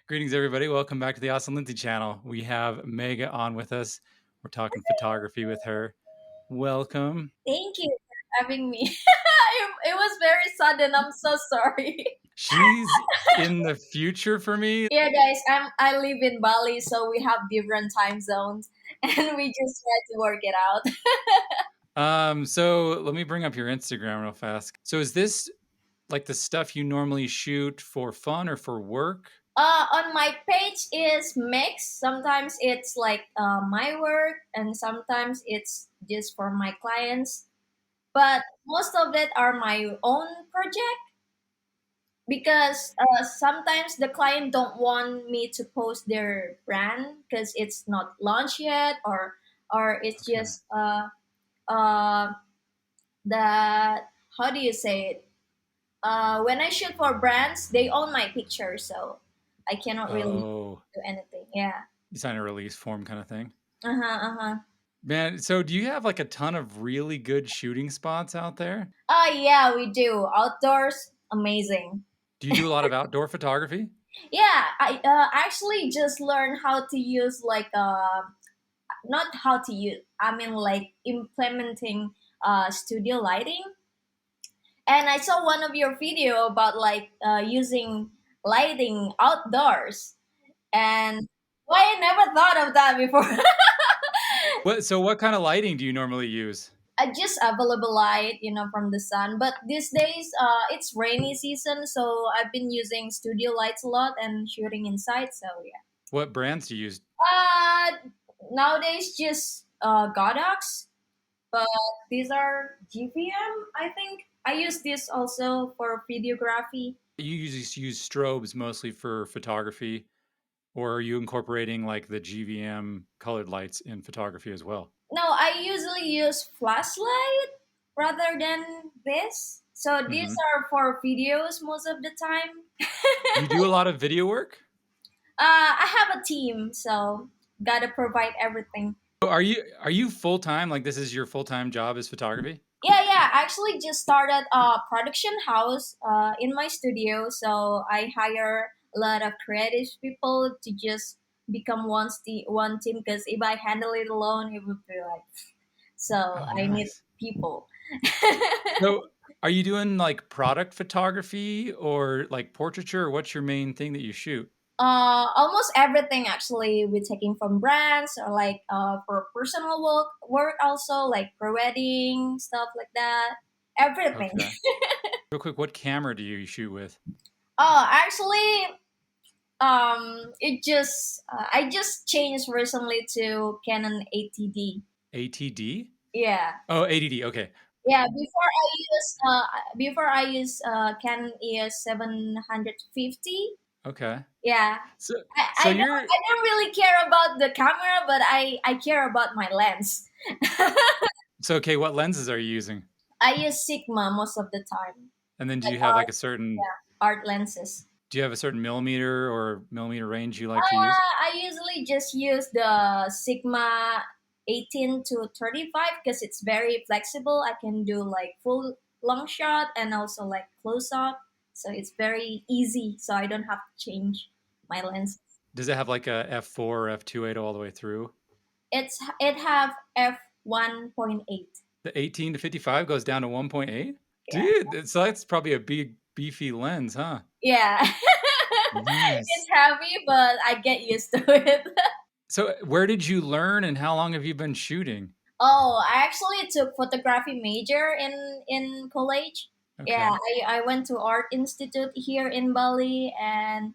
Greetings, everybody. Welcome back to the Awesome Lindsay channel. We have Maga on with us. We're talking photography with her. Welcome. Thank you for having me. It was very sudden. I'm so sorry. She's in the future for me. Yeah, guys, I live in Bali, so we have different time zones, and we just try to work it out. So let me bring up your Instagram real fast. So is this like the stuff you normally shoot for fun or for work? On my page is mixed. Sometimes it's like my work, and sometimes it's just for my clients. But most of it are my own project because sometimes the client don't want me to post their brand because it's not launched yet, or it's Okay. just uh that, how do you say it, when I shoot for brands they own my picture, so I cannot really Oh, do anything. Yeah. you sign a release form kind of thing. Uh-huh, uh-huh. Man, so do you have like a ton of really good shooting spots out there? Yeah, we do outdoors, amazing. Do you do a lot of outdoor photography? Yeah, I actually just learned how to use like not how to use, I mean like implementing studio lighting. And I saw one of your video about like using lighting outdoors, and why I never thought of that before. What kind of lighting do you normally use? I just available light, from the sun. But these days, it's rainy season, so I've been using studio lights a lot and shooting inside. So yeah. What brands do you use? Uh, Nowadays just Godox, but these are GVM. I think I use this also for videography. You usually use strobes mostly for photography, or are you incorporating like the GVM colored lights in photography as well? No, I usually use flashlight rather than this. So these Hmm. are for videos most of the time. Do you do a lot of video work? I have a team, so gotta provide everything. Are you full time? Like this is your full time job is photography? Yeah, yeah. I actually just started a production house in my studio, so I hire a lot of creative people to just become one team. Because if I handle it alone, it would be like, so Oh, I need nice. people. So are you doing like product photography or like portraiture? Or what's your main thing that you shoot? Almost everything actually we're taking from brands, or like for personal work also, like pre-wedding stuff like that. Everything. Okay. Real quick, what camera do you shoot with? Actually, it just I just changed recently to Canon 80D. ATD? Yeah, Oh, ADD. Okay. yeah. Before I use Canon EOS 750. Okay. Yeah, So I so don't you're I don't really care about the camera, but I care about my lens. so okay, what lenses are you using? I use Sigma most of the time, And then do like you have like art, a certain yeah, art lenses. do you have a certain millimeter or millimeter range you like to use? I usually just use the Sigma 18 to 35 because it's very flexible. I can do like full long shot and also like close up. So it's very easy. So I don't have to change my lens. Does it have like a f4 or f2.8 all the way through? It have f1.8. The 18 to 55 goes down to 1.8? Yeah. Dude, so that's probably a big beefy lens, huh? Yeah. It's Nice. heavy, but I get used to it. So where did you learn and how long have you been shooting? Oh, I actually took photography major in college. Yeah, Okay. I went to art institute here in Bali, and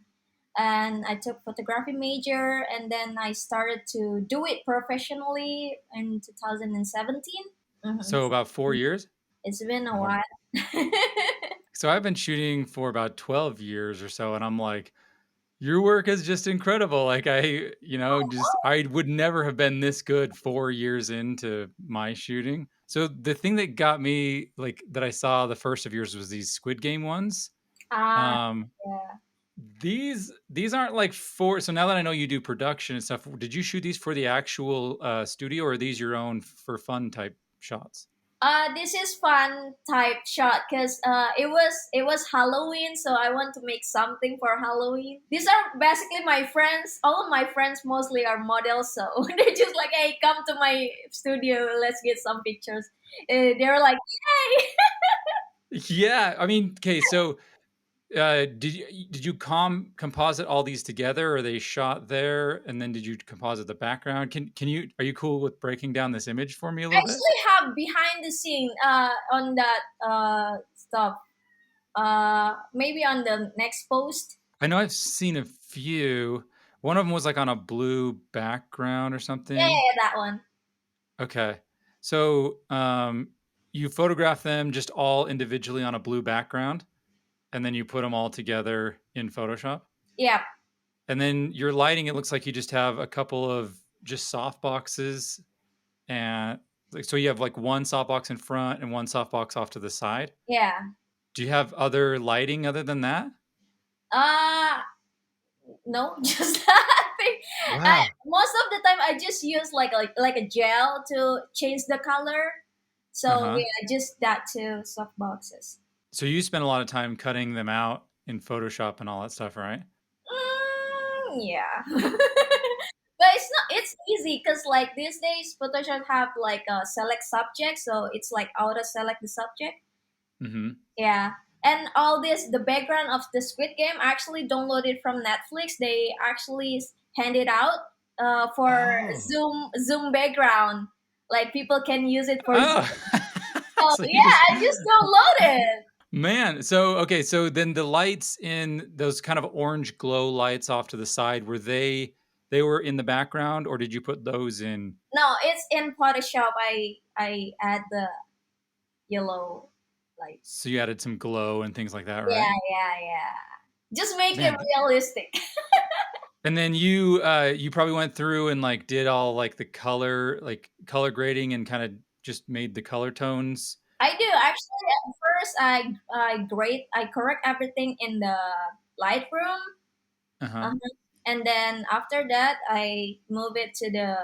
I took photography major, and then I started to do it professionally in 2017. So Mhm. about 4 years? It's been a Oh. while. So I've been shooting for about 12 years or so, and I'm like, your work is just incredible. Like just I would never have been this good 4 years into my shooting. So the thing that got me like that I saw the first of yours was these Squid Game ones. Ah, Um, yeah. these aren't like for. So now that I know you do production and stuff, did you shoot these for the actual studio, or are these your own for fun type shots? This is fun type shot because it was Halloween, so I want to make something for Halloween. These are basically my friends. All of my friends mostly are models, so they're just like, "Hey, come to my studio. Let's get some pictures." They're like, "Yay!" Yeah, I mean, okay, so did you composite all these together, or they shot there, and then did you composite the background? Can you are you cool with breaking down this image for me a I little bit? actually have behind the scene on that stuff. Maybe on the next post. I know I've seen a few. One of them was like on a blue background or Yeah, yeah, something. yeah, that one. Okay. So, you photograph them just all individually on a blue background, and then you put them all together in Photoshop? Yeah, And then your lighting, it looks like you just have a couple of just soft boxes, and like, so you have like one softbox in front and one softbox off to the side. yeah. Do you have other lighting other than that? Uh no, just that thing. Wow. Most of the time, I just use like a gel to change the color. So Uh-huh. yeah, just that two soft boxes. So you spend a lot of time cutting them out in Photoshop and all that stuff, right? Yeah, but it's not. It's easy because like these days, Photoshop have like a select subject, so it's like auto select the subject. Mhm. Yeah. And all this, the background of the Squid Game, I actually downloaded from Netflix. They actually hand it out for Oh. Zoom background. Like people can use it for Oh. Zoom. So So you yeah, just I just downloaded. man, so okay, so then the lights in those kind of orange glow lights off to the side, they were in the background, or did you put those in? No, it's in Photoshop. I add the yellow light. So you added some glow and things like that, Yeah, right? yeah, yeah. Just make it Man, realistic. and then you probably went through and like did all like the color, like color grading, and kind of just made the color tones. I do actually. At first, I correct everything in the Lightroom. Uh-huh. Uh-huh. And then after that, I move it to the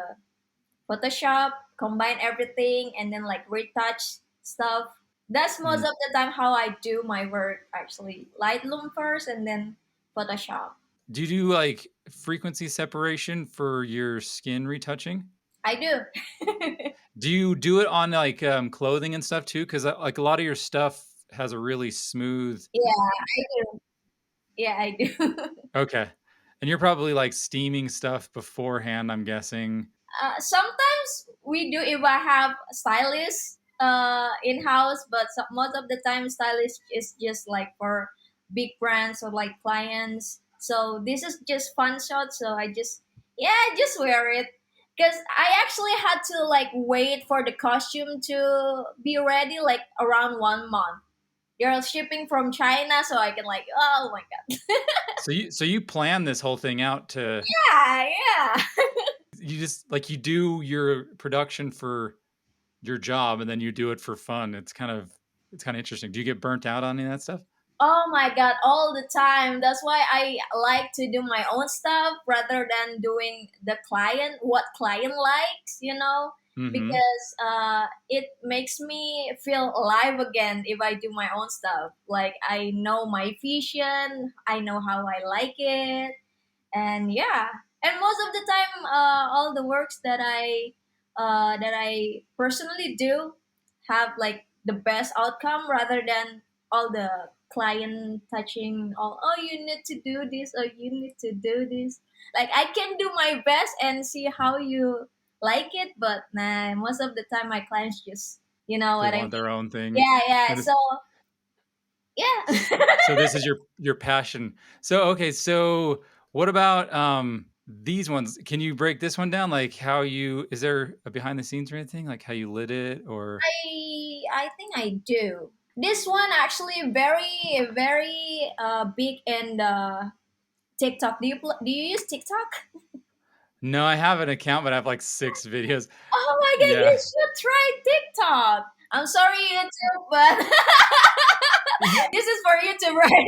Photoshop, combine everything, and then like retouch stuff. That's most Mm. of the time how I do my work actually. Lightroom first, and then Photoshop. Do you do like frequency separation for your skin retouching? I do. Do you do it on like clothing and stuff too? Because like a lot of your stuff has a really smooth. Yeah, I do. Yeah, I do. Okay, and you're probably like steaming stuff beforehand, I'm guessing. Sometimes we do if I have a stylist in house, but most of the time stylist is just like for big brands or like clients. So this is just fun shot. So I just wear it because I actually had to like wait for the costume to be ready like around 1 month. They're shipping from China, so I can like, oh my god. So you plan this whole thing out to Yeah, yeah. you just like you do your production for your job, and then you do it for fun. It's kind of interesting. Do you get burnt out on any of that stuff? Oh my god, all the time. That's why I like to do my own stuff rather than doing the client what client likes, Mm-hmm. because it makes me feel alive again if I do my own stuff. Like I know my vision, I know how I like it, and yeah, and most of the time all the works that I personally do have like the best outcome rather than all the client touching all, oh, you need to do this or you need to do this. Like I can do my best and see how you like it, but nah, most of the time my clients just, you know They what I want mean. their own thing, Yeah, yeah, and so yeah. so this is your passion. So okay, so what about these ones? Can you break this one down? Like how you is there a behind the scenes or anything? Like how you lit it or I think I do. This one actually very very big in the TikTok. Do you use TikTok? no, I have an account, but I have like 6 videos. Oh my god, you Yeah. should try TikTok. I'm sorry YouTube, but this is for YouTube, right?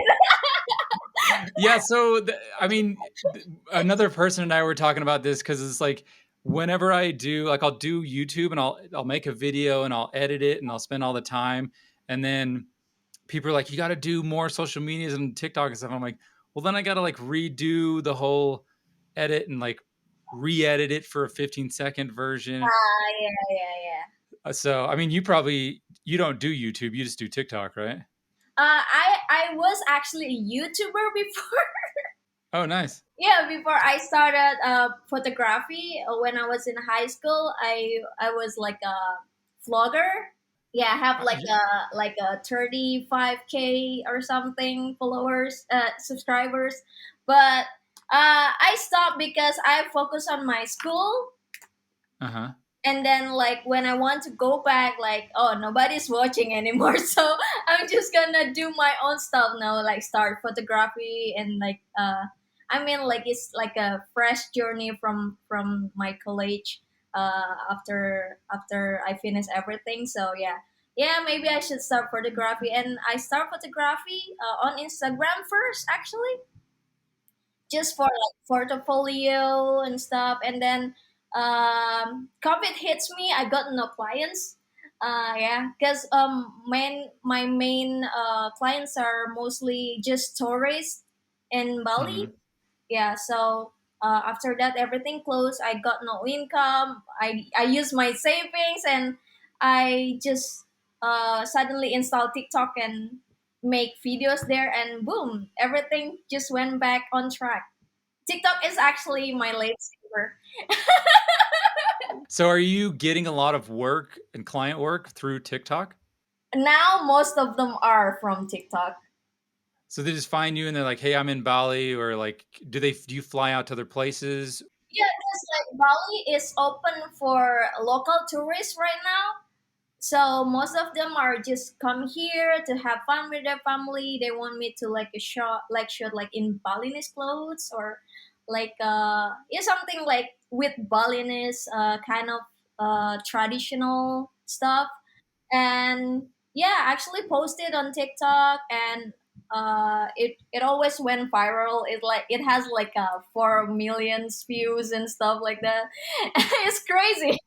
Yeah, so I mean, another person and I were talking about this because it's like whenever I do, like, I'll do YouTube and I'll make a video and I'll edit it and I'll spend all the time, and then people are like, "You gotta do more social medias and TikTok and stuff." I'm like, "Well, then I gotta, like, redo the whole edit and, like, re-edit it for a 15-second version." Yeah, yeah, yeah. So, I mean, you don't do YouTube, you just do TikTok, right? I was actually a YouTuber before. Oh, nice. Yeah, before I started photography when I was in high school, I was like a vlogger. Yeah, I have Y like a 35K or something followers, subscribers, but I stopped because I focus on my school. Uh-huh. And then like when I want to go back, like, oh, nobody's watching anymore, so I'm just gonna do my own stuff now, like start photography and like I mean, like it's like a fresh journey from my college, after I finish everything. So yeah, yeah, maybe I should start photography. And I start photography on Instagram first, actually, just for like portfolio and stuff. And then COVID hits me. I got no clients. Yeah, because my main clients are mostly just tourists in Bali. Mhm. Yeah, so after that everything closed. I got no income. I used my savings, and I just suddenly installed TikTok and make videos there, and boom, everything just went back on track. TikTok is actually my lifesaver. So are you getting a lot of work and client work through TikTok? Now most of them are from TikTok. So they just find you and they're like, "Hey, I'm in Bali," or like, do you fly out to other places? Yeah, because like Bali is open for local tourists right now. So most of them are just come here to have fun with their family. They want me to like a shot, like shoot like in Balinese clothes, or like yeah, something like with Balinese kind of traditional stuff. And yeah, actually posted on TikTok, and it always went viral. It has like 4 million views and stuff like that. It's crazy.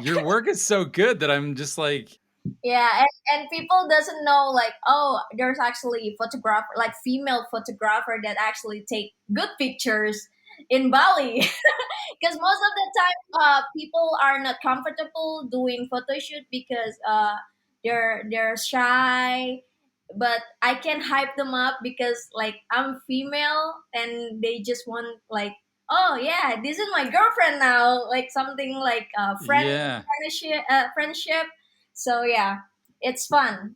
Your work is so good that I'm just like, Yeah, and people doesn't know like, oh, there's actually photographer, like female photographer, that actually take good pictures in Bali. Because most of the time people are not comfortable doing photo shoot because they're shy. But I can hype them up because like I'm female, and they just want like, oh yeah, this is my girlfriend now, like something like yeah. friendship. So yeah, it's fun.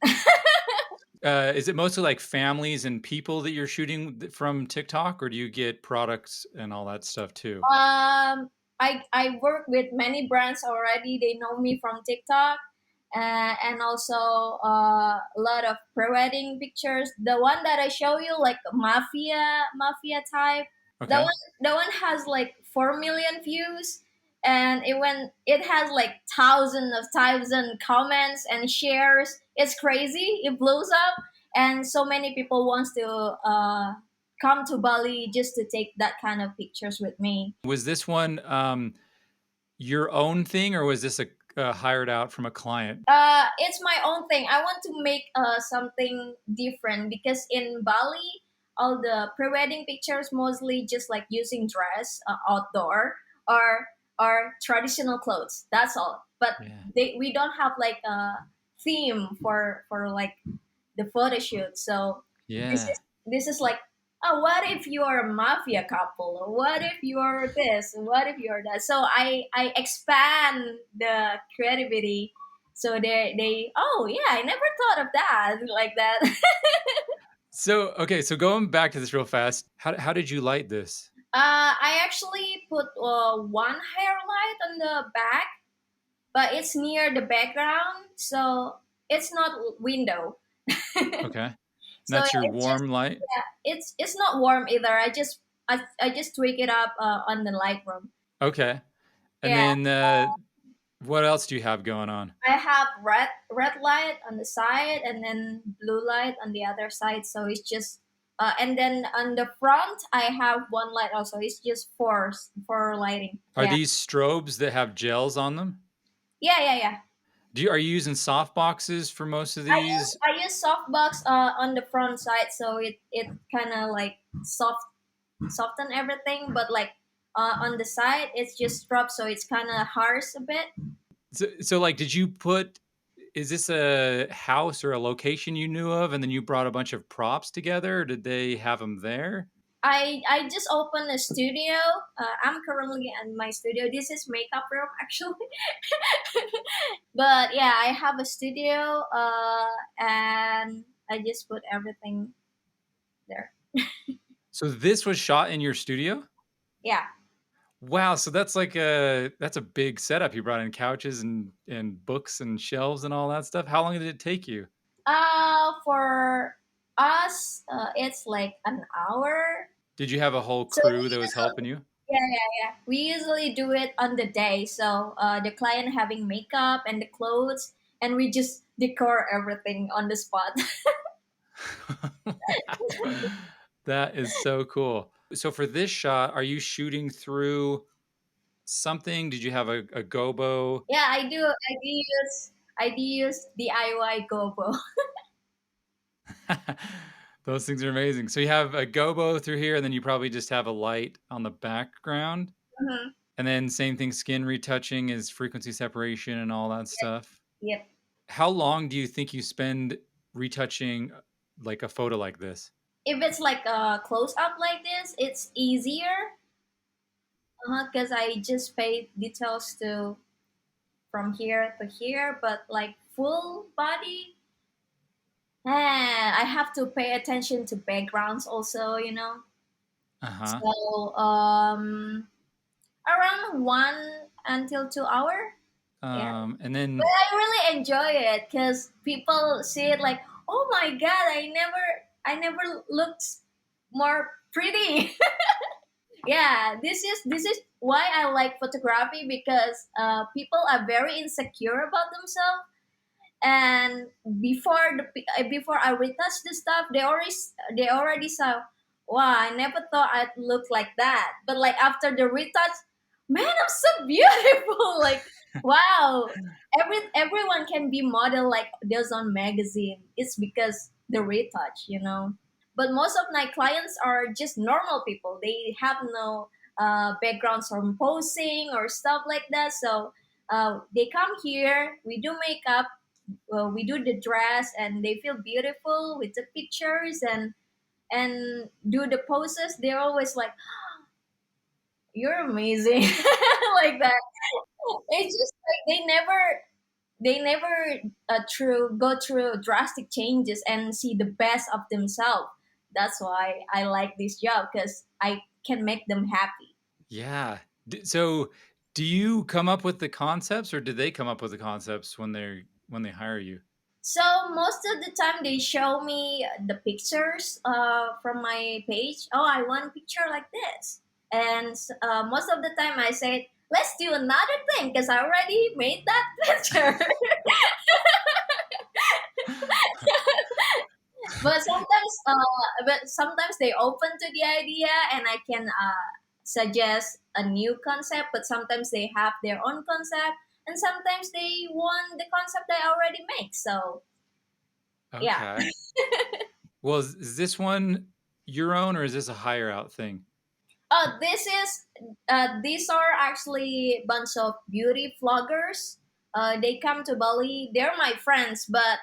Is it mostly like families and people that you're shooting from TikTok, or do you get products and all that stuff too? I work with many brands already. They know me from TikTok, and also a lot of pre-wedding pictures. The one that I show you, like mafia type, Okay. the one has like 4 million views, and it has like thousand comments and shares. It's crazy. It blows up, and so many people wants to come to Bali just to take that kind of pictures with me. Was this one your own thing, or was this a hired out from a client? It's my own thing. I want to make something different because in Bali, all the pre-wedding pictures mostly just like using dress outdoor, or traditional clothes. That's all. But Yeah. we don't have like a theme for like the photo shoot. So this Yeah. is this is like, oh, what if you are a mafia couple? Or what if you are this? What if you are that? So I expand the creativity. So they oh yeah, I never thought of that like that. So, okay, so going back to this real fast, how did you light this? I actually put one highlight on the back, but it's near the background, so it's not window. Okay. And So that's your yeah, it's just, warm light? yeah, it's not warm either. I just tweak it up on the Lightroom. Okay. And Yeah, then what else do you have going on? I have red light on the side and then blue light on the other side. So it's just And then on the front, I have one light also. It's just for lighting. Are Yeah, these strobes that have gels on them? yeah, yeah, yeah. Are you using soft boxes for most of these? I use softbox on the front side, so it kind of like soften everything, but like on the side, it's just dropped, so it's kind of harsh a bit. So like, did you put? Is this a house or a location you knew of, and then you brought a bunch of props together, or did they have them there? I just opened a studio. I'm currently in my studio. This is makeup room actually, but yeah, I have a studio. And I just put everything there. So this was shot in your studio? Yeah. Wow, so that's a big setup. You brought in couches and books and shelves and all that stuff. How long did it take you? For us, it's like an hour. Did you have a whole So crew we that was helping you? yeah, yeah, yeah. We usually do it on the day. So the client having makeup and the clothes, and we just decor everything on the spot. That is so cool. So for this shot, are you shooting through something? Did you have a gobo? Yeah, I do use DIY gobo. Those things are amazing. So you have a gobo through here, and then you probably just have a light on the background. Mhm. And then same thing, skin retouching is frequency separation and all that stuff. Yep. How long do you think you spend retouching like a photo like this? If it's like a close up like this, it's easier because I just pay details to from here to here. But like full body, I have to pay attention to backgrounds also. Uh-huh. So around 1 until 2 hour. Yeah. And But then I really enjoy it because people see it like, oh my god, I never looked more pretty. Yeah, this is why I like photography because people are very insecure about themselves, and before I retouch the stuff, they already saw, wow, I never thought I'd look like that. But like after the retouch, man, I'm so beautiful. Like wow, everyone can be model like those on magazine. It's because the retouch. But most of my clients are just normal people. They have no backgrounds from posing or stuff like that. So they come here, we do makeup, well, we do the dress, and they feel beautiful with the pictures and do the poses. They're always like, "You're amazing," like that. It's just like they never through go through drastic changes and see the best of themselves. That's why I like this job because I can make them happy. yeah. So do you come up with the concepts or do they come up with the concepts when they hire you? So most of the time they show me the pictures from my page. Oh, I want a picture like this, and most of the time I say, let's do another thing because I already made that picture. But sometimes they open to the idea, and I can suggest a new concept. But sometimes they have their own concept, and sometimes they want the concept I already make. So yeah. Okay. Well, is this one your own or is this a hire out thing? These are actually bunch of beauty vloggers. They come to Bali. They're my friends, but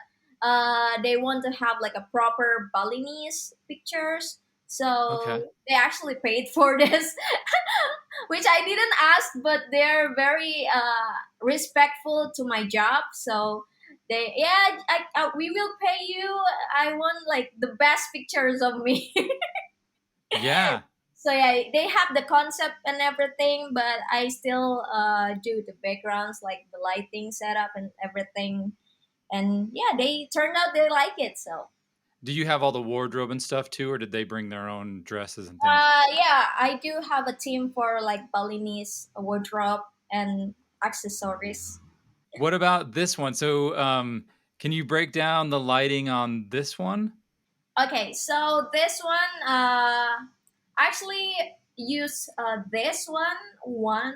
they want to have like a proper Balinese pictures. Okay. So they actually paid for this, which I didn't ask, but they're very respectful to my job. So we will pay you. I want like the best pictures of me. Yeah. So yeah, they have the concept and everything, but I still do the backgrounds, like the lighting setup and everything. And yeah, they turned out they like it. So Do you have all the wardrobe and stuff too, or did they bring their own dresses and things? yeah, I do have a team for like Balinese wardrobe and accessories. What about this one? So, can you break down the lighting on this one? Okay, so this one, actually use this one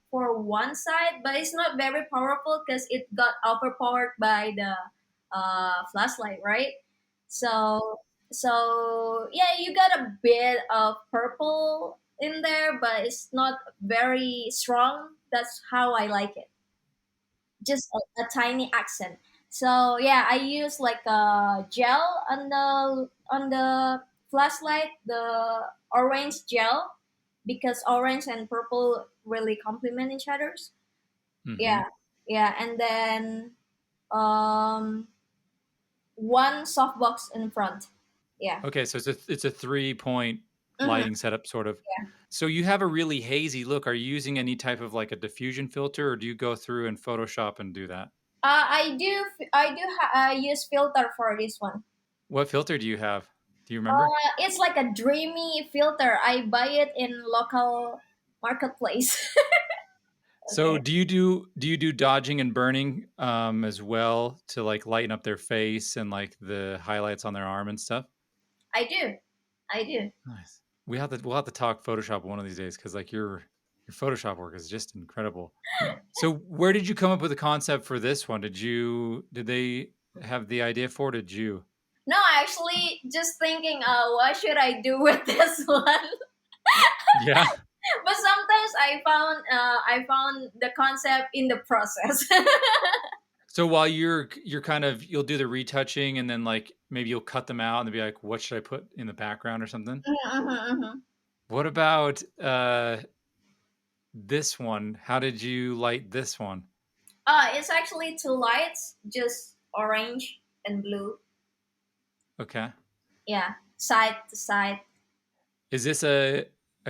for one side, but it's not very powerful because it got overpowered by the flashlight, right? So yeah, you got a bit of purple in there, but it's not very strong. That's how I like it, just a tiny accent. So yeah, I use like a gel on the flashlight, the orange gel, because orange and purple really complement each other's. Hmm. Yeah, yeah, and then um, one softbox in front. Yeah. Okay, so it's a 3-point Hmm. lighting setup, sort of. Yeah. So you have a really hazy look. Are you using any type of like a diffusion filter, or do you go through and Photoshop and do that? I use filter for this one. What filter do you have? Do you remember? It's like a dreamy filter. I buy it in local marketplace. So Okay. do you do dodging and burning as well to like lighten up their face and like the highlights on their arm and stuff? I do. I do. Nice. We'll have to talk Photoshop one of these days because like your Photoshop work is just incredible. So where did you come up with the concept for this one? Did they have the idea for it? Did you? No, actually, just thinking, what should I do with this one? Yeah. But sometimes I found the concept in the process. So while you're kind of you'll do the retouching and then like maybe you'll cut them out and be like, what should I put in the background or something? Mhm, mhm, mhm. What about this one? How did you light this one? It's actually two lights, just orange and blue. Okay. Yeah, side to side. Is this a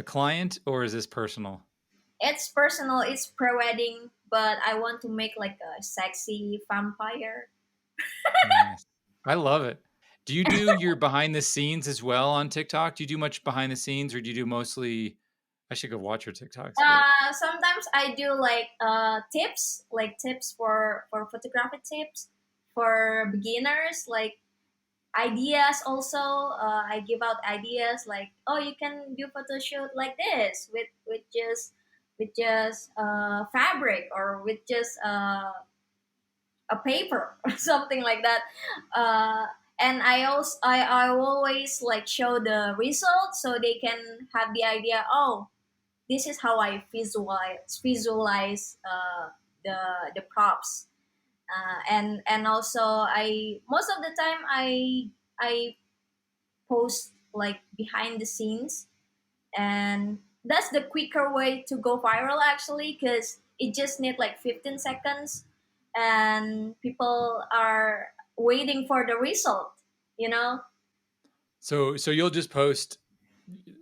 client or is this personal? It's personal. It's pre-wedding, but I want to make like a sexy vampire. Nice. I love it. Do you do your behind the scenes as well on TikTok? Do you do much behind the scenes or do you do mostly I should go watch your TikToks, but Sometimes I do like tips, like tips for photography tips for beginners, like ideas. Also, I give out ideas like, oh, you can do photo shoot like this with just fabric or with just a paper or something like that. Uh, and I always like show the results so they can have the idea. Oh, this is how I visualize the props, and also I most of the time I post like behind the scenes, and that's the quicker way to go viral actually, because it just need like 15 seconds and people are waiting for the result, you know. so you'll just post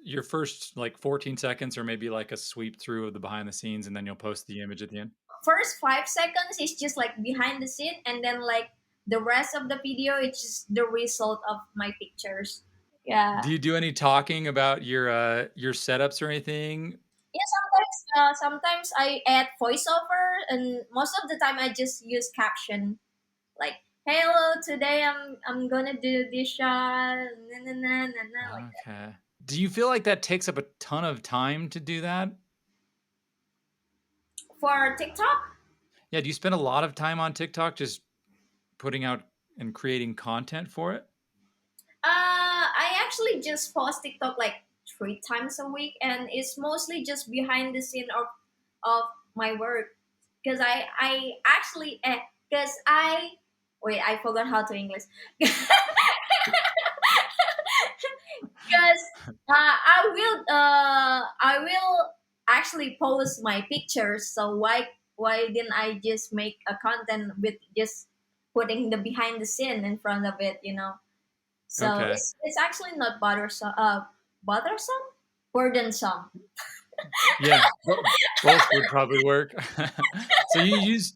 your first like 14 seconds or maybe like a sweep through of the behind the scenes and then you'll post the image at the end. First 5 seconds is just like behind the scene, and then like the rest of the video it's just the result of my pictures. Yeah. Do you do any talking about your setups or anything? Yeah, sometimes I add voiceover, and most of the time I just use caption like, "Hello, today I'm gonna do this shot," na, na, na, na, na, like that. Okay. Do you feel like that takes up a ton of time to do that? For TikTok, Yeah, do you spend a lot of time on TikTok just putting out and creating content for it? I actually just post TikTok like 3 times a week, and it's mostly just behind the scene of my work, because I actually because I wait, I forgot how to English. Because I will actually post my pictures. So why didn't I just make a content with just putting the behind the scene in front of it? You know. So Okay. it's actually not bothersome. Bothersome, burdensome. Yeah, both would probably work. So you use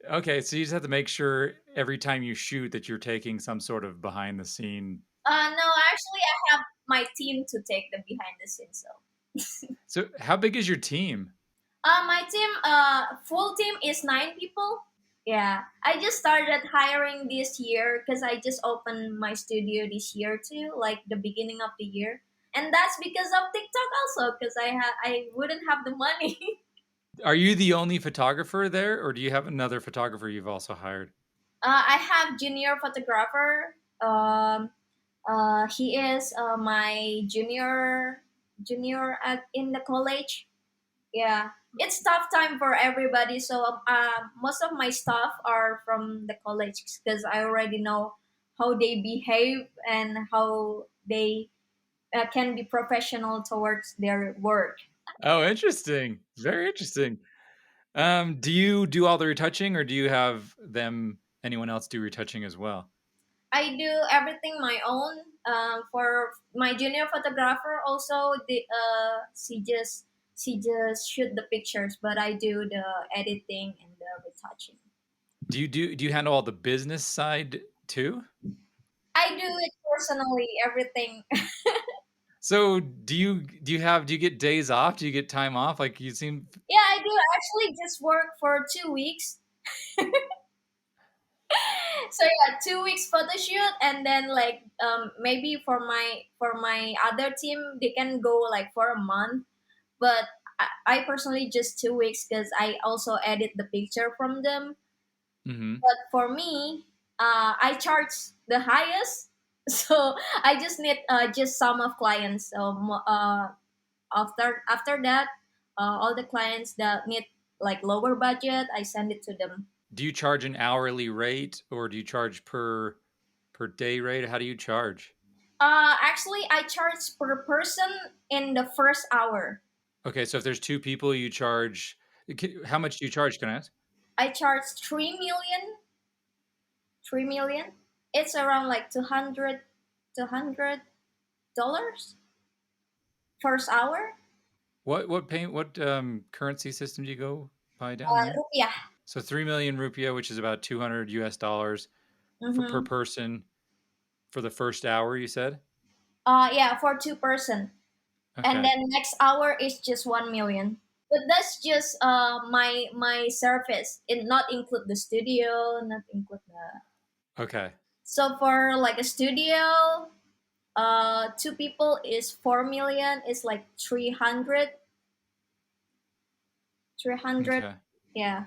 okay, so you just have to make sure every time you shoot that you're taking some sort of behind the scene. No, actually, I have my team to take the behind the scenes. So, So how big is your team? my team, full team is 9 people. Yeah, I just started hiring this year because I just opened my studio this year too, like the beginning of the year, and that's because of TikTok also, because I wouldn't have the money. Are you the only photographer there, or do you have another photographer you've also hired? I have junior photographer. He is my junior in the college. Yeah, it's tough time for everybody. So most of my staff are from the college because I already know how they behave and how they can be professional towards their work. Oh, interesting. Very interesting. Do you do all the retouching, or do you have anyone else do retouching as well? I do everything my own. For my junior photographer, also she just shoot the pictures, but I do the editing and the retouching. Do you handle all the business side too? I do it personally, everything. So do you get days off? Do you get time off? Like you seem Yeah, I do actually just work for 2 weeks. So yeah, 2 weeks photo shoot, and then like maybe for my other team they can go like for a month, but I personally just 2 weeks because I also edit the picture from them. hmm But for me, I charge the highest, so I just need just some of clients. So after that, all the clients that need like lower budget, I send it to them. Do you charge an hourly rate, or do you charge per day rate? How do you charge? Actually, I charge per person in the first hour. Okay, so if there's two people, you charge. How much do you charge? Can I ask? I charge 3 million. 3 million. It's around like 200 dollars first hour. What currency system do you go by down there? Rupiah. So 3 million rupiah, which is about 200 US dollars per Mm-hmm. person for the first hour. You said. Yeah, for 2 person, and Okay. then next hour is just 1 million. But that's just my service. It not include the studio, not include the. Okay. So for like a studio, two people is 4 million. It's like 300. Okay. Yeah.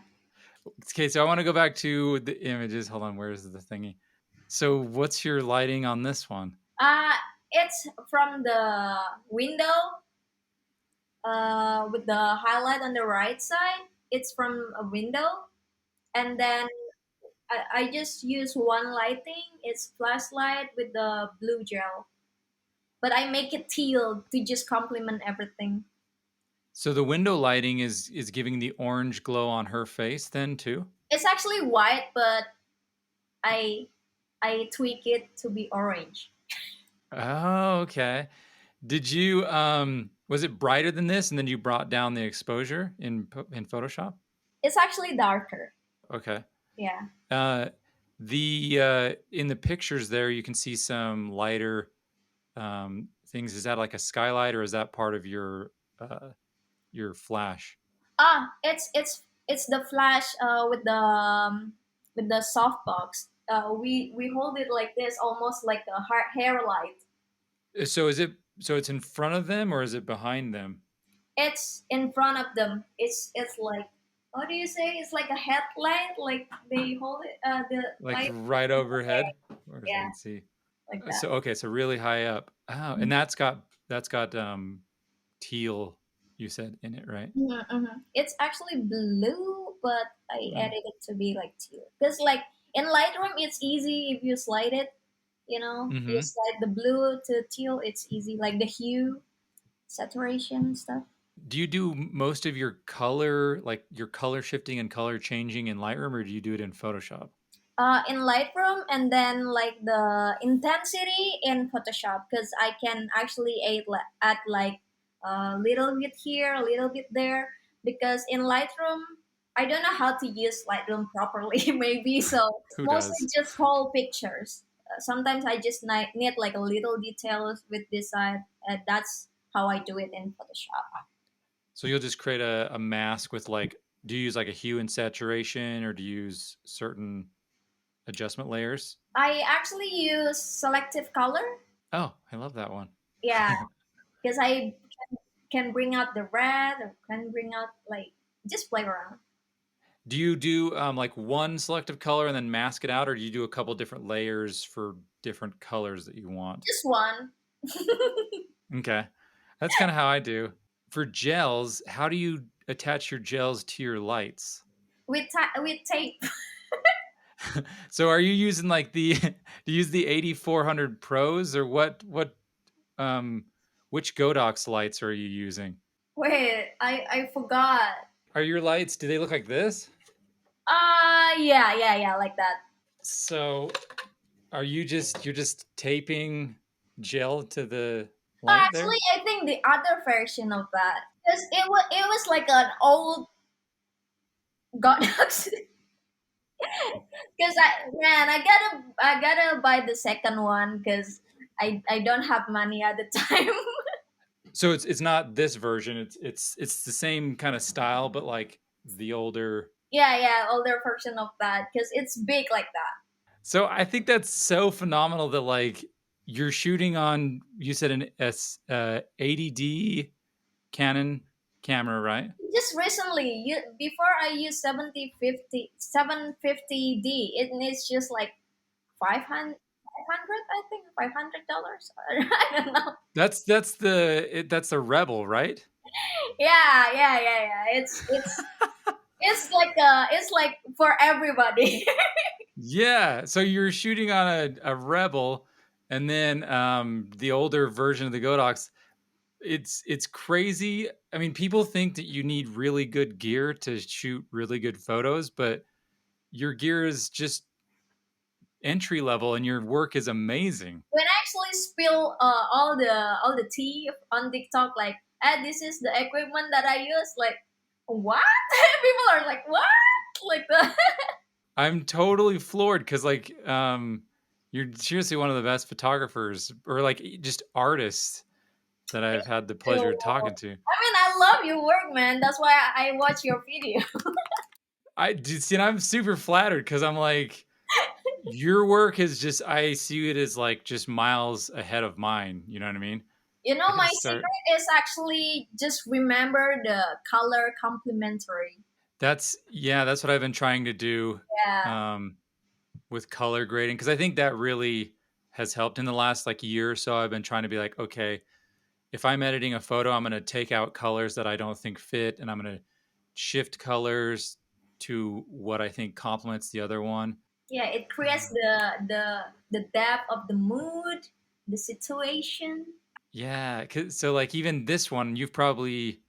Okay. So I want to go back to the images. Hold on. Where's the thingy? So what's your lighting on this one? Uh, it's from the window with the highlight on the right side. It's from a window, and then I just use one lighting. It's flashlight with the blue gel, but I make it teal to just complement everything. So the window lighting is giving the orange glow on her face then too? It's actually white, but I I tweak it to be orange. Oh, okay. Did you was it brighter than this and then you brought down the exposure in Photoshop? It's actually darker. Okay. Yeah. Uh the in the pictures there you can see some lighter things. Is that like a skylight or is that part of your flash? It's the flash with the softbox. We hold it like this, almost like a hair light. So it's in front of them or is it behind them? It's in front of them. It's like, how do you say? It's like a headlight. Like they hold it the Like light. right overhead? Or so I Yeah, can see. like that. So okay, so really high up. Oh, and that's got teal you said in it, right? Mm-hmm. It's actually blue, but I Oh. added it to be like teal. Because like in Lightroom, it's easy if you slide it. You Mhm. slide the blue to teal. It's easy, like the hue, saturation stuff. Do you do most of your color, like your color shifting and color changing in Lightroom, or do you do it in Photoshop? In Lightroom, and then like the intensity in Photoshop, because I can actually add like a little bit here, a little bit there. Because in Lightroom, I don't know how to use Lightroom properly, maybe. So it's Who mostly does? just whole pictures. Sometimes I just need like a little details with this side. That's how I do it in Photoshop. So you'll just create a mask with like Do you use like a hue and saturation, or do you use certain adjustment layers? I actually use selective color. Oh, I love that one. Yeah, because I can bring out the red or can bring out like just play around. Do you do like one selective color and then mask it out, or do you do a couple different layers for different colors that you want? Just one Okay. That's kind of how I do. For gels, how do you attach your gels to your lights? with tape. So are you using like the do you use the 8400 Pros, or what um which Godox lights are you using? Wait, I forgot. Are your lights, do they look like this? Yeah, like that. So are you're just taping gel to the light there? Actually, I think the other version of that because it was like an old Godox. Because I gotta buy the second one because I don't have money at the time. So it's not this version. It's the same kind of style, but like the older. Yeah, older version of that because it's big like that. So I think that's so phenomenal that like you're shooting on, you said an S 80D Canon camera, right? Just recently, before I used 750D, it needs just like 500, 500 I think $500. I don't know. That's the Rebel, right? Yeah. It's like for everybody. Yeah. So you're shooting on a Rebel, and then the older version of the Godox. It's crazy. I mean, people think that you need really good gear to shoot really good photos, but your gear is just entry level, and your work is amazing. When I actually spill all the tea on TikTok, like, this is the equipment that I use. Like, what? People are like, what? Like that. I'm totally floored because like you're seriously one of the best photographers, or like just artists that I've had the So, pleasure of talking to. I mean, I love your work, man. That's why I watch your video. I just see, and I'm super flattered because I'm like, your work is just, I see it as like just miles ahead of mine. You know what I mean? You know, I gotta my start. secret is actually just remember the color complementary. Yeah, that's what I've been trying to do Yeah, um, with color grading, because I think that really has helped in the last like year or so. I've been trying to be like, okay, if I'm editing a photo, I'm going to take out colors that I don't think fit, and I'm going to shift colors to what I think complements the other one. yeah. It creates Uh, the depth of the mood, the situation. yeah, so like even this one, you've probably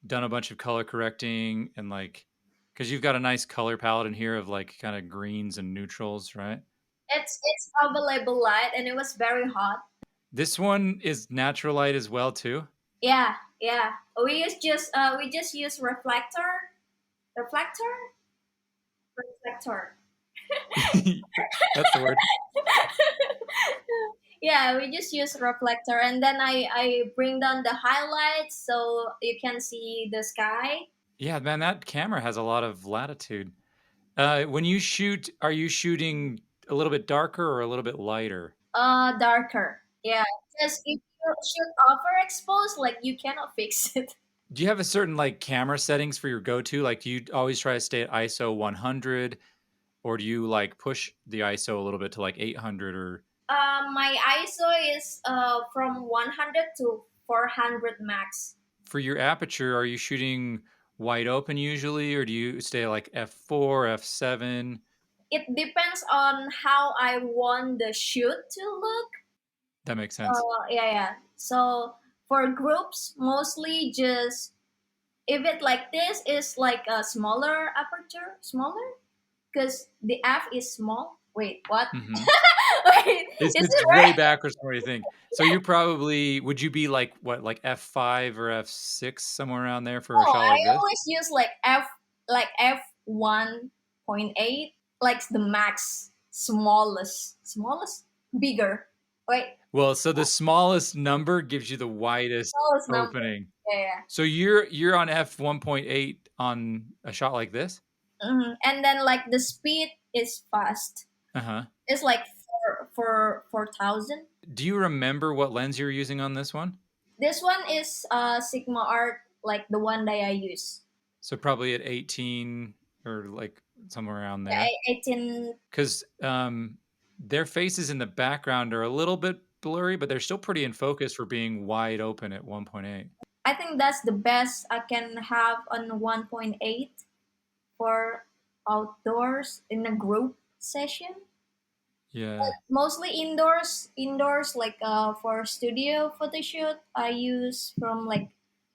done a bunch of color correcting, and like because you've got a nice color palette in here of like kind of greens and neutrals, right? It's available light, and it was very hot. This one is natural light as well too. Yeah. We just use reflector, reflector. That's the word. Yeah, we just use reflector, and then I bring down the highlights so you can see the sky. Yeah, man, that camera has a lot of latitude. When you shoot, are you shooting a little bit darker or a little bit lighter? Darker. Yeah, because if you shoot overexposed, like you cannot fix it. Do you have a certain like camera settings for your go-to? Like, do you always try to stay at ISO 100, or do you like push the ISO a little bit to like 800? Or My ISO is from 100 to 400 max. for your aperture, are you shooting wide open usually, or do you stay at like f4, f7? It depends on how I want the shoot to look. That makes sense. Yeah. So for groups, mostly just if it like this is like a smaller aperture, smaller because the f is small. Wait, what? Hmm. Wait, It's is it's it way right? backwards from what you think. So you're probably, would you be like what, like f5 or f6, somewhere around there for No, a shot I like this? always use f1.8, like the max, smallest, bigger. Wait, Well, so the smallest number gives you the widest smallest number. opening. Yeah. So you're on f1.8 on a shot like this? And then like the speed is fast. Uh-huh. It's like 4,000. Do you remember what lens you were using on this one? This one is Sigma Art, like the one that I use. So probably at 18 or like somewhere around Yeah, there. 18. Because their faces in the background are a little bit blurry, but they're still pretty in focus for being wide open at 1.8. I think that's the best I can have on 1.8 for outdoors in a group session. Yeah. Mostly indoors like for studio photo shoot, I use from like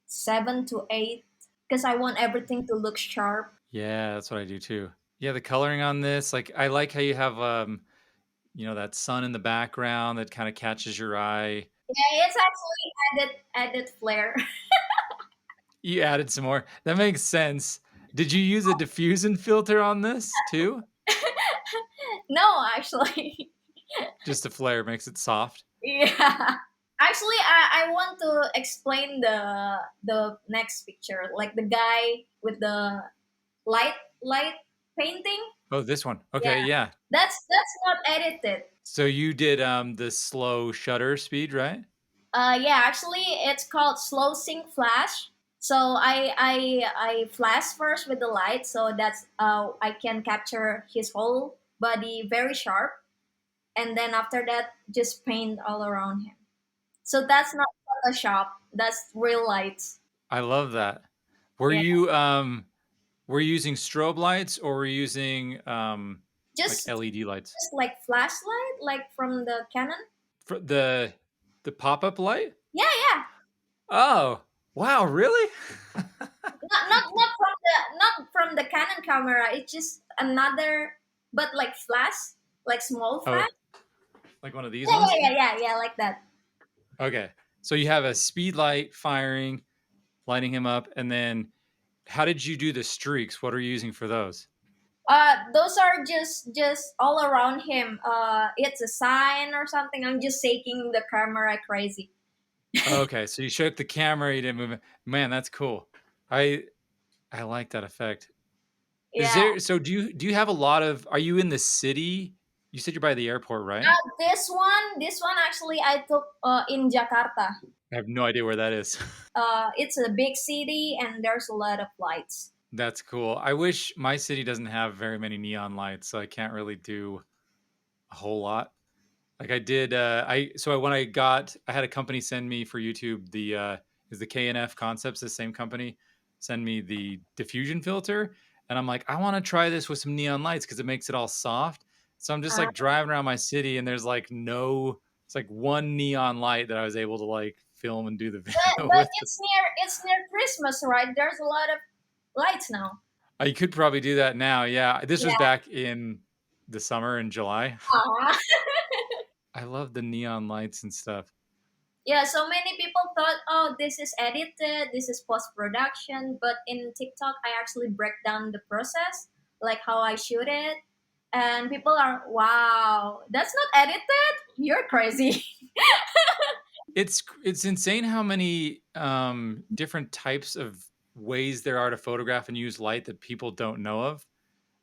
7 to 8 because I want everything to look sharp. Yeah, that's what I do too. Yeah, the coloring on this, like I like how you have that sun in the background that kind of catches your eye. Yeah, it's actually added flair. You added some more. That makes sense. Did you use a diffusion filter on this too? No, actually. Just the flare makes it soft. Yeah. Actually, I want to explain the next picture, like the guy with the light painting. Oh, this one. Yeah, Okay, yeah. that's not edited. So you did the slow shutter speed, right? Yeah, actually, it's called slow sync flash. So I flash first with the light, so that's I can capture his whole body very sharp, and then after that, just paint all around him. So that's not Photoshop. That's real lights. I love that. Were Yeah, you were you using strobe lights or were you using like just LED lights? just like flashlight, like from the Canon. For the pop-up light? Yeah, yeah. Oh, wow, really? Not from the Canon camera. It's just another, but like flash, like small Oh, flash. like one of these Yeah, ones? yeah, yeah, yeah, yeah, like that. Okay. So you have a speed light firing, lighting him up, and then how did you do the streaks? What are you using for those? Those are just all around him. It's a sign or something. I'm just shaking the camera crazy. Okay, so you shook the camera, you didn't move it. Man, that's cool. I I like that effect. Is Yeah. there so do you have a lot of are you in the city? You said you're by the airport, right? This one actually I took in Jakarta. I have no idea where that is. It's a big city and there's a lot of lights. That's cool. I wish my city doesn't have very many neon lights, so I can't really do a whole lot. Like I did, when I had a company send me for YouTube is the KNF Concepts, the same company, send me the diffusion filter, and I'm like, I want to try this with some neon lights because it makes it all soft. So I'm just Uh, like driving around my city, and there's like it's like one neon light that I was able to like film and do the video but with. it's near Christmas, right? There's a lot of lights now. I could probably do that now. Yeah, this was Yeah. back in the summer in July. Aw. I love the neon lights and stuff. Yeah, so many people thought, oh, this is edited, this is post production. But in TikTok, I actually break down the process, like how I shoot it. And people are, wow, that's not edited? You're crazy. It's insane how many different types of ways there are to photograph and use light that people don't know of.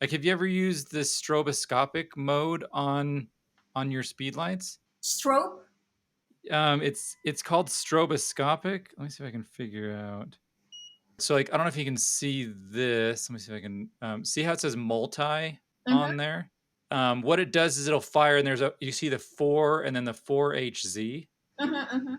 Like, have you ever used the stroboscopic mode on your speed lights? Stroke. It's called stroboscopic. Let me see if I can figure out. So, like, I don't know if you can see this. Let me see if I can see how it says multi Mm-hmm, on there. What it does is it'll fire, and you see the four and then the 4HZ. mm-hmm, mm-hmm.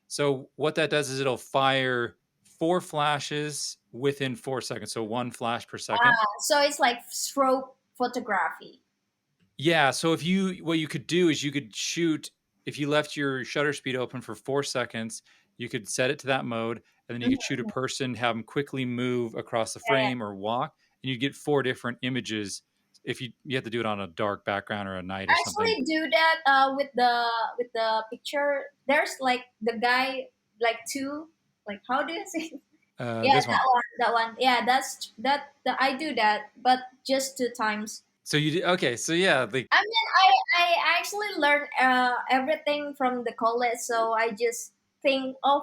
So what that does is it'll fire four flashes within 4 seconds. So one flash per second. So it's like stroke photography. Yeah. So what you could do is you could shoot, if you left your shutter speed open for 4 seconds, you could set it to that mode. And then you could shoot a Mhm. person, have them quickly move across the Yeah, yeah. frame or walk, and you get four different images. If you have to do it on a dark background or a night or I something. actually do that with the picture. There's like the guy like two, like how do you say? Yeah, This that one. one, that one. Yeah, I do that, but just 2 times. So okay. So yeah, like I mean, I actually learned everything from the college, so I just think of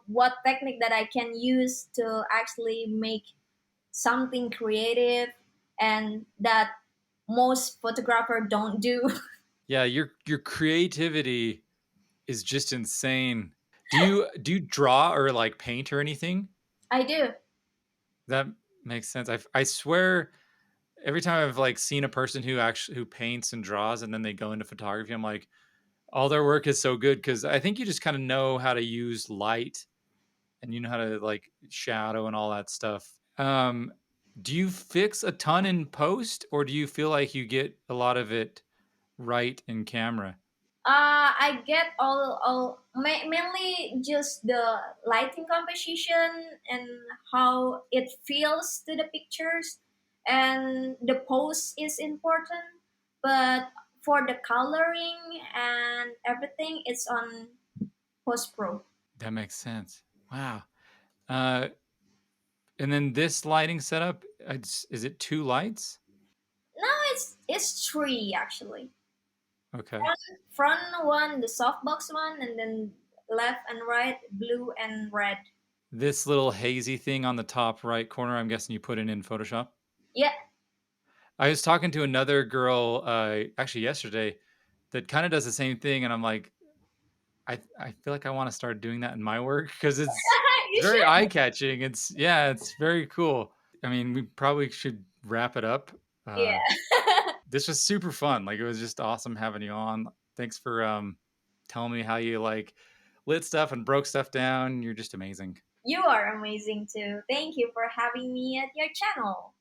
what technique that I can use to actually make something creative and that most photographer don't do. Yeah, your creativity is just insane. Do you draw or like paint or anything? I do. That makes sense. I swear every time I've like seen a person who actually who paints and draws and then they go into photography, I'm like, all their work is so good because I think you just kind of know how to use light and you know how to like shadow and all that stuff. Do you fix a ton in post or do you feel like you get a lot of it right in camera? I get mainly just the lighting composition and how it feels to the pictures, and the pose is important. But for the coloring and everything, it's on post pro. That makes sense. Wow. Uh, and then this lighting setup, is it two lights? No, it's three actually. Okay. Front one, the softbox one, and then left and right, blue and red. This little hazy thing on the top right corner, I'm guessing you put it in Photoshop. Yeah, I was talking to another girl actually yesterday that kind of does the same thing, and I'm like, I feel like I want to start doing that in my work because it's you very should. eye catching. It's yeah, it's very cool. I mean, we probably should wrap it up. Yeah, This was super fun. Like it was just awesome having you on. Thanks for telling me how you like lit stuff and broke stuff down. You're just amazing. you are amazing too. Thank you for having me at your channel.